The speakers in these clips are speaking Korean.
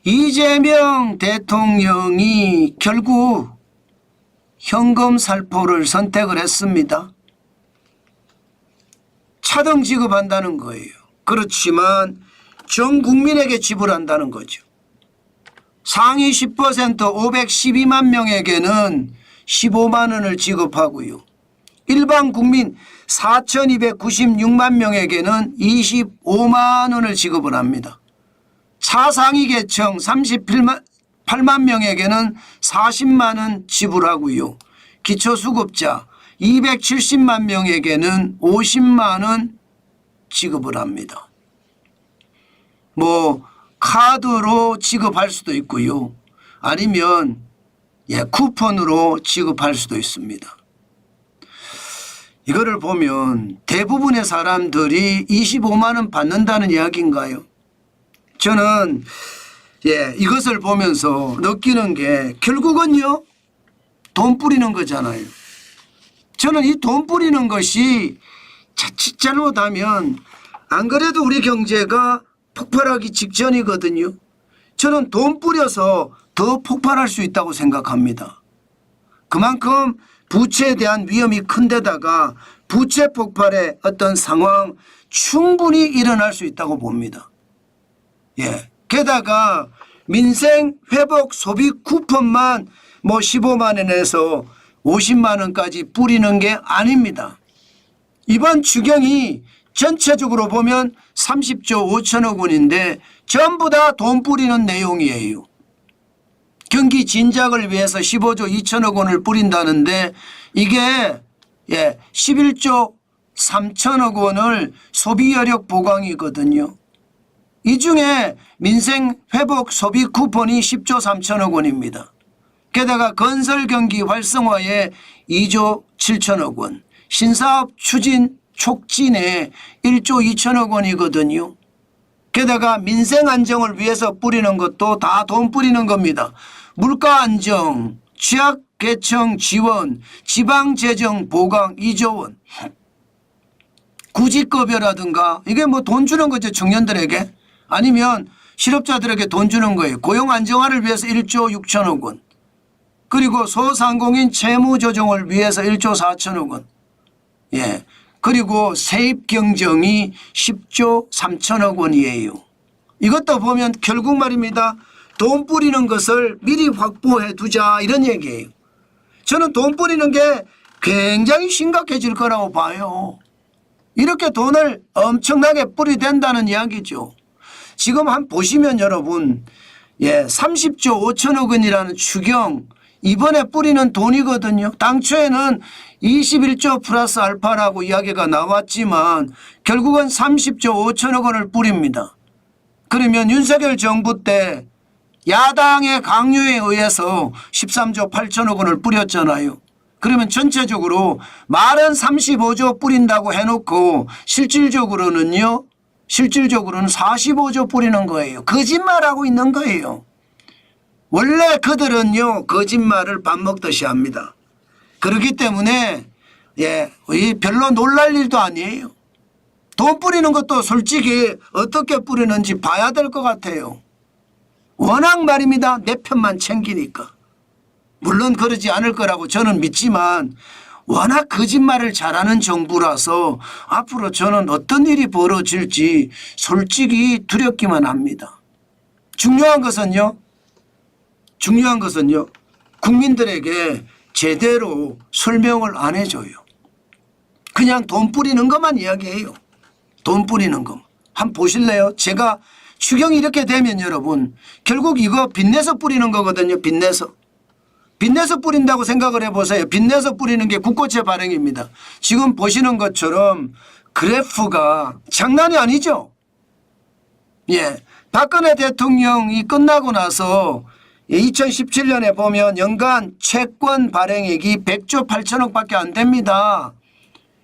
이재명 대통령이 결국 현금 살포를 선택을 했습니다. 차등 지급한다는 거예요. 그렇지만 전 국민에게 지불한다는 거죠. 상위 10% 512만 명에게는 15만 원을 지급하고요. 일반 국민 4,296만 명에게는 25만 원을 지급을 합니다. 차상위 계층 38만 명에게는 40만 원 지불하고요. 기초수급자 270만 명에게는 50만 원 지급을 합니다. 카드로 지급할 수도 있고요. 아니면 쿠폰으로 지급할 수도 있습니다. 이거를 보면 대부분의 사람들이 25만 원 받는다는 이야기인가요? 저는 이것을 보면서 느끼는 게 결국은요 돈 뿌리는 거잖아요. 저는 이 돈 뿌리는 것이 자칫 잘못하면 안 그래도 우리 경제가 폭발하기 직전이거든요. 저는 돈 뿌려서 더 폭발할 수 있다고 생각합니다. 그만큼 부채에 대한 위험이 큰 데다가 부채 폭발의 어떤 상황 충분히 일어날 수 있다고 봅니다. 게다가 민생 회복 소비 쿠폰만 15만 원에서 50만 원까지 뿌리는 게 아닙니다. 이번 추경이 전체적으로 보면 30조 5천억 원인데 전부 다 돈 뿌리는 내용이에요. 경기 진작을 위해서 15조 2천억 원을 뿌린다는데 이게 11조 3천억 원을 소비여력 보강이거든요. 이 중에 민생 회복 소비 쿠폰이 10조 3천억 원입니다. 게다가 건설 경기 활성화에 2조 7천억 원, 신사업 추진 촉진에 1조 2천억 원이거든요. 게다가 민생 안정을 위해서 뿌리는 것도 다 돈 뿌리는 겁니다. 물가 안정, 취약계층 지원, 지방재정 보강 2조 원, 구직급여라든가 이게 돈 주는 거죠. 청년들에게. 아니면 실업자들에게 돈 주는 거예요. 고용 안정화를 위해서 1조 6천억 원. 그리고 소상공인 채무 조정을 위해서 1조 4천억 원. 그리고 세입 경정이 10조 3천억 원이에요. 이것도 보면 결국 말입니다. 돈 뿌리는 것을 미리 확보해 두자 이런 얘기예요. 저는 돈 뿌리는 게 굉장히 심각해질 거라고 봐요. 이렇게 돈을 엄청나게 뿌리댄다는 이야기죠. 지금 보시면 여러분 30조 5천억 원이라는 추경 이번에 뿌리는 돈이거든요. 당초에는 21조 플러스 알파라고 이야기가 나왔지만 결국은 30조 5천억 원을 뿌립니다. 그러면 윤석열 정부 때 야당의 강요에 의해서 13조 8천억 원을 뿌렸잖아요. 그러면 전체적으로 말은 35조 뿌린다고 해놓고 실질적으로는 45조 뿌리는 거예요. 거짓말하고 있는 거예요. 원래 그들은요 거짓말을 밥 먹듯이 합니다. 그렇기 때문에 별로 놀랄 일도 아니에요. 돈 뿌리는 것도 솔직히 어떻게 뿌리는지 봐야 될 것 같아요. 워낙 말입니다. 내 편만 챙기니까. 물론 그러지 않을 거라고 저는 믿지만 워낙 거짓말을 잘하는 정부라서 앞으로 저는 어떤 일이 벌어질지 솔직히 두렵기만 합니다. 중요한 것은요 국민들에게 제대로 설명을 안 해줘요. 그냥 돈 뿌리는 것만 이야기해요. 돈 뿌리는 것. 한번 보실래요? 제가 추경이 이렇게 되면 여러분 결국 이거 빚내서 뿌리는 거거든요. 빚내서 뿌린다고 생각을 해보세요. 빚내서 뿌리는 게 국고채 발행입니다. 지금 보시는 것처럼 그래프가 장난이 아니죠. 박근혜 대통령이 끝나고 나서 2017년에 보면 연간 채권 발행액이 100조 8천억 밖에 안 됩니다.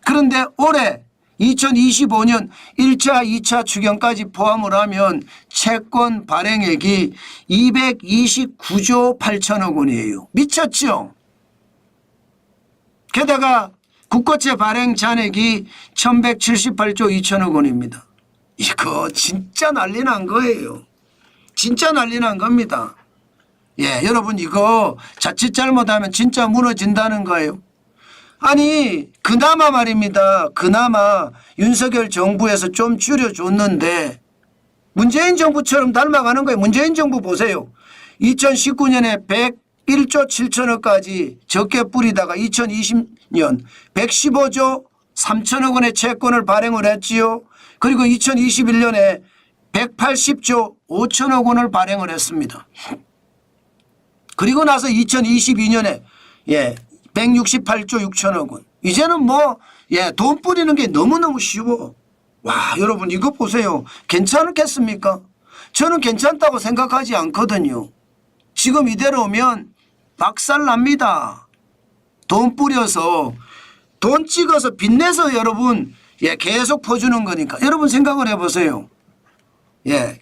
그런데 올해 2025년 1차 2차 추경까지 포함을 하면 채권 발행액이 229조 8천억 원이에요. 미쳤죠. 게다가 국고채 발행 잔액이 1178조 2천억 원입니다. 이거 진짜 난리 난 거예요. 진짜 난리 난 겁니다. 예, 여러분 이거 자칫 잘못하면 진짜 무너진다는 거예요. 아니 그나마 말입니다. 그나마 윤석열 정부에서 좀 줄여줬는데 문재인 정부처럼 닮아가는 거예요. 문재인 정부 보세요. 2019년에 101조 7천억까지 적게 뿌리다가 2020년 115조 3천억 원의 채권을 발행을 했지요. 그리고 2021년에 180조 5천억 원을 발행을 했습니다. 그리고 나서 2022년에 168조 6천억 원. 이제는 돈 뿌리는 게 너무너무 쉬워. 와, 여러분 이거 보세요. 괜찮겠습니까? 저는 괜찮다고 생각하지 않거든요. 지금 이대로면 박살납니다. 돈 뿌려서 돈 찍어서 빚내서 여러분 계속 퍼주는 거니까. 여러분 생각을 해보세요.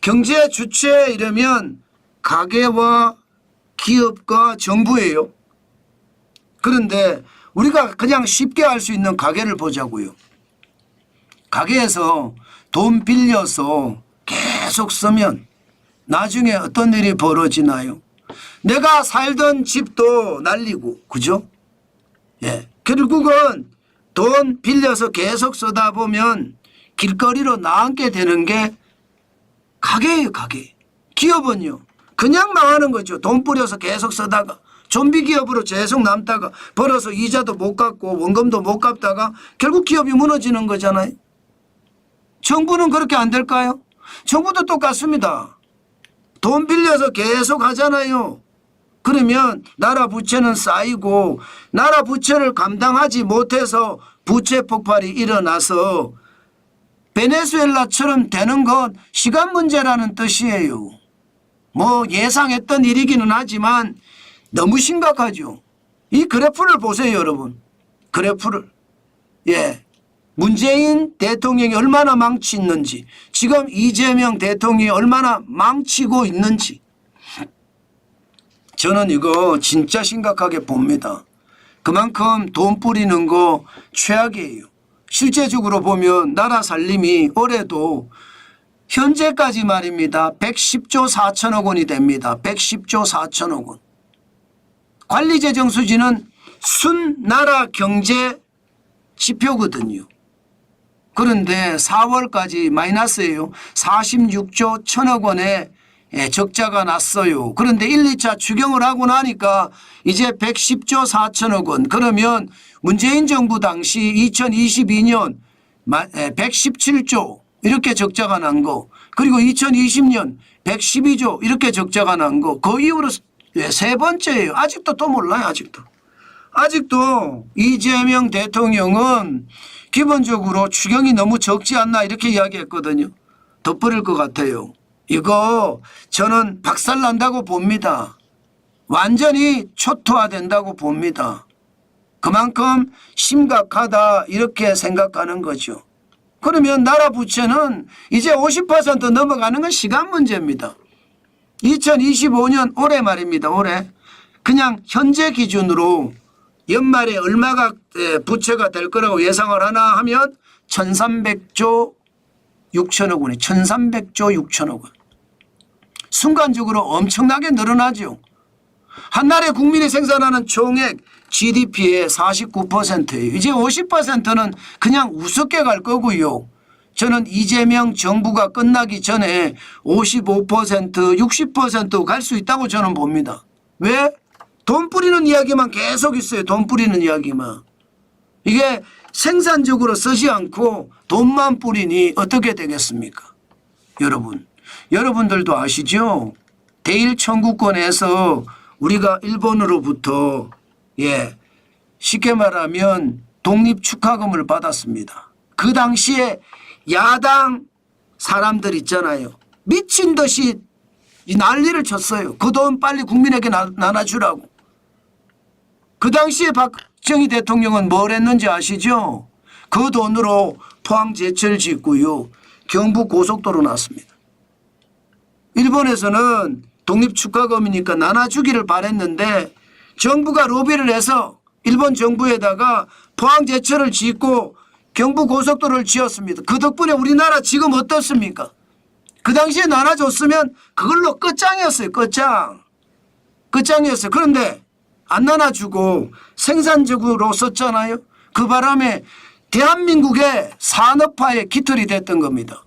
경제 주체 이러면 가계와 기업과 정부예요. 그런데 우리가 그냥 쉽게 알 수 있는 가계를 보자고요. 가게에서 돈 빌려서 계속 쓰면 나중에 어떤 일이 벌어지나요? 내가 살던 집도 날리고, 그죠? 결국은 돈 빌려서 계속 쓰다 보면 길거리로 나앉게 되는 게 가게예요, 가게. 기업은요, 그냥 망하는 거죠. 돈 뿌려서 계속 쓰다가 좀비 기업으로 계속 남다가 벌어서 이자도 못 갚고 원금도 못 갚다가 결국 기업이 무너지는 거잖아요. 정부는 그렇게 안 될까요? 정부도 똑같습니다. 돈 빌려서 계속 하잖아요. 그러면 나라 부채는 쌓이고 나라 부채를 감당하지 못해서 부채 폭발이 일어나서 베네수엘라처럼 되는 건 시간 문제라는 뜻이에요. 예상했던 일이기는 하지만 너무 심각하죠. 이 그래프를 보세요, 여러분. 그래프를. 문재인 대통령이 얼마나 망치는지, 지금 이재명 대통령이 얼마나 망치고 있는지. 저는 이거 진짜 심각하게 봅니다. 그만큼 돈 뿌리는 거 최악이에요. 실제적으로 보면 나라 살림이 올해도 현재까지 말입니다. 110조 4천억 원이 됩니다. 110조 4천억 원. 관리재정 수지는 순 나라 경제 지표거든요. 그런데 4월까지 마이너스예요. 46조 1천억 원의 적자가 났어요. 그런데 1, 2차 추경을 하고 나니까 이제 110조 4천억 원. 그러면 문재인 정부 당시 2022년 117조 이렇게 적자가 난 거, 그리고 2020년 112조 이렇게 적자가 난 거, 그 이후로 세 번째예요. 아직도 또 몰라요. 아직도 이재명 대통령은 기본적으로 추경이 너무 적지 않나 이렇게 이야기했거든요. 덧버릴 것 같아요. 이거 저는 박살난다고 봅니다. 완전히 초토화된다고 봅니다. 그만큼 심각하다 이렇게 생각하는 거죠. 그러면 나라 부채는 이제 50% 넘어가는 건 시간 문제입니다. 2025년 올해 말입니다. 올해 그냥 현재 기준으로 연말에 얼마가 부채가 될 거라고 예상을 하나 하면 1300조 6천억 원이 1300조 6천억 원. 순간적으로 엄청나게 늘어나죠. 한 나라의 국민이 생산하는 총액 GDP의 49%예요. 이제 50%는 그냥 우습게 갈 거고요. 저는 이재명 정부가 끝나기 전에 55%, 60% 갈 수 있다고 저는 봅니다. 왜? 돈 뿌리는 이야기만 계속 있어요. 돈 뿌리는 이야기만. 이게 생산적으로 쓰지 않고 돈만 뿌리니 어떻게 되겠습니까? 여러분들도 아시죠? 대일 청구권에서 우리가 일본으로부터 쉽게 말하면 독립 축하금을 받았습니다. 그 당시에 야당 사람들 있잖아요. 미친 듯이 난리를 쳤어요. 그 돈 빨리 국민에게 나눠주라고. 그 당시에 박정희 대통령은 뭘 했는지 아시죠? 그 돈으로 포항제철 짓고요. 경부 고속도로 났습니다. 일본에서는 독립축하금이니까 나눠주기를 바랬는데 정부가 로비를 해서 일본 정부에다가 포항제철을 짓고 경부 고속도로를 지었습니다. 그 덕분에 우리나라 지금 어떻습니까? 그 당시에 나눠줬으면 그걸로 끝장이었어요. 끝장이었어요. 그런데 안 나눠주고 생산적으로 썼잖아요. 그 바람에 대한민국의 산업화의 깃털이 됐던 겁니다.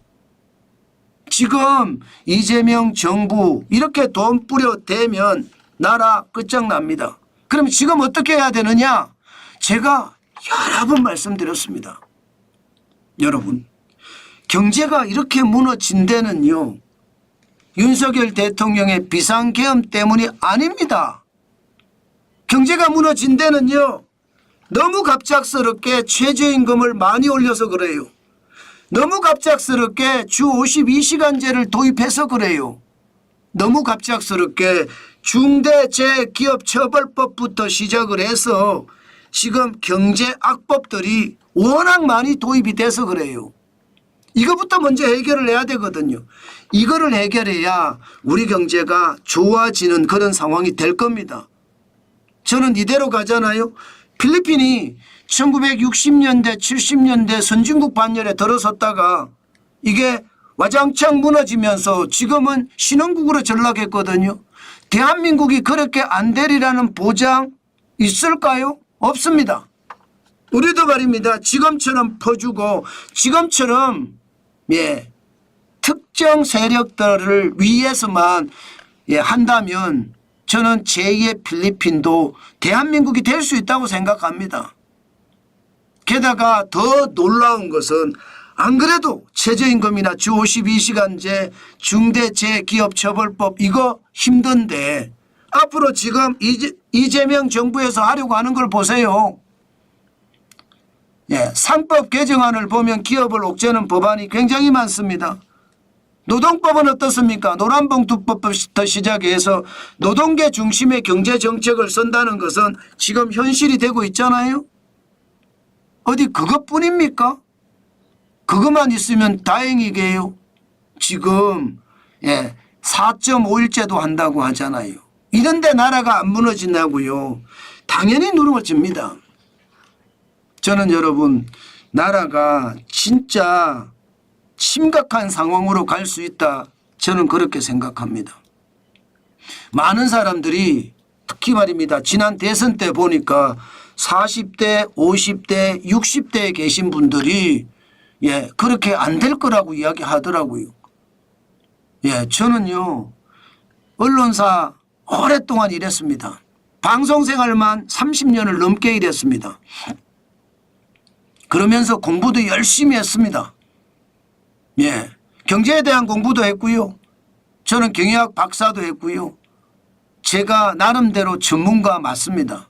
지금 이재명 정부 이렇게 돈 뿌려대면 나라 끝장납니다. 그럼 지금 어떻게 해야 되느냐? 제가 여러 번 말씀드렸습니다. 여러분, 경제가 이렇게 무너진 데는요, 윤석열 대통령의 비상계엄 때문이 아닙니다. 경제가 무너진 데는요, 너무 갑작스럽게 최저임금을 많이 올려서 그래요. 너무 갑작스럽게 주 52시간제를 도입해서 그래요. 너무 갑작스럽게 중대재해기업처벌법부터 시작을 해서 지금 경제악법들이 워낙 많이 도입이 돼서 그래요. 이것부터 먼저 해결을 해야 되거든요. 이거를 해결해야 우리 경제가 좋아지는 그런 상황이 될 겁니다. 저는 이대로 가잖아요. 필리핀이 1960년대 70년대 선진국 반열에 들어섰다가 이게 와장창 무너지면서 지금은 신흥국으로 전락했거든요. 대한민국이 그렇게 안 되리라는 보장 있을까요? 없습니다. 우리도 말입니다. 지금처럼 퍼주고 지금처럼 특정 세력들을 위해서만 한다면 저는 제2의 필리핀도 대한민국이 될 수 있다고 생각합니다. 게다가 더 놀라운 것은 안 그래도 최저임금이나 주 52시간제 중대재해기업처벌법 이거 힘든데 앞으로 지금 이재명 정부에서 하려고 하는 걸 보세요. 상법 개정안을 보면 기업을 옥죄는 법안이 굉장히 많습니다. 노동법은 어떻습니까? 노란봉투법부터 시작해서 노동계 중심의 경제정책을 쓴다는 것은 지금 현실이 되고 있잖아요. 어디 그것뿐입니까? 그것만 있으면 다행이게요. 지금 4.5일제도 한다고 하잖아요. 이런데 나라가 안 무너진다고요. 당연히 무너집니다. 저는 여러분 나라가 진짜 심각한 상황으로 갈 수 있다. 저는 그렇게 생각합니다. 많은 사람들이 특히 말입니다. 지난 대선 때 보니까 40대, 50대, 60대에 계신 분들이 그렇게 안 될 거라고 이야기하더라고요. 저는요 언론사 오랫동안 일했습니다. 방송생활만 30년을 넘게 일했습니다. 그러면서 공부도 열심히 했습니다. 경제에 대한 공부도 했고요. 저는 경영학 박사도 했고요. 제가 나름대로 전문가 맞습니다.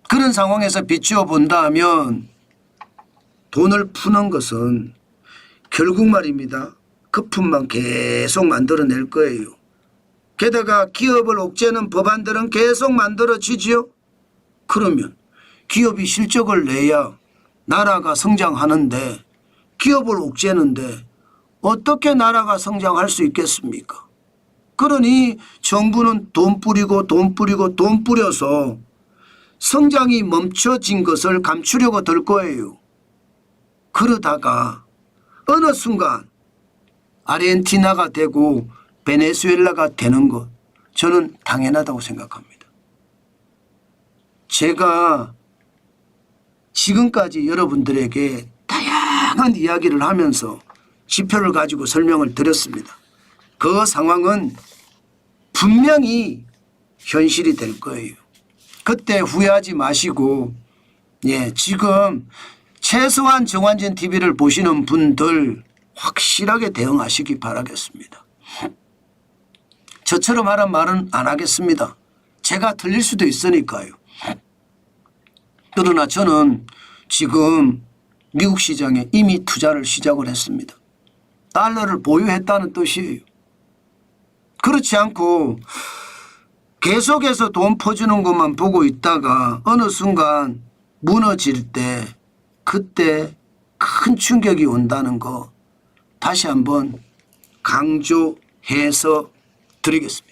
그런 상황에서 비추어 본다면 돈을 푸는 것은 결국 말입니다. 거품만 계속 만들어낼 거예요. 게다가 기업을 옥죄는 법안들은 계속 만들어지지요. 그러면 기업이 실적을 내야 나라가 성장하는데 기업을 옥죄는데 어떻게 나라가 성장할 수 있겠습니까? 그러니 정부는 돈 뿌리고 돈 뿌리고 돈 뿌려서 성장이 멈춰진 것을 감추려고 들 거예요. 그러다가 어느 순간 아르헨티나가 되고 베네수엘라가 되는 것 저는 당연하다고 생각합니다. 제가 지금까지 여러분들에게 다양한 이야기를 하면서 지표를 가지고 설명을 드렸습니다. 그 상황은 분명히 현실이 될 거예요. 그때 후회하지 마시고 지금 최소한 정환진 TV를 보시는 분들 확실하게 대응하시기 바라겠습니다. 저처럼 하란 말은 안 하겠습니다. 제가 틀릴 수도 있으니까요. 그러나 저는 지금 미국 시장에 이미 투자를 시작을 했습니다. 달러를 보유했다는 뜻이에요. 그렇지 않고 계속해서 돈 퍼주는 것만 보고 있다가 어느 순간 무너질 때 그때 큰 충격이 온다는 거 다시 한번 강조해서 드리겠습니다.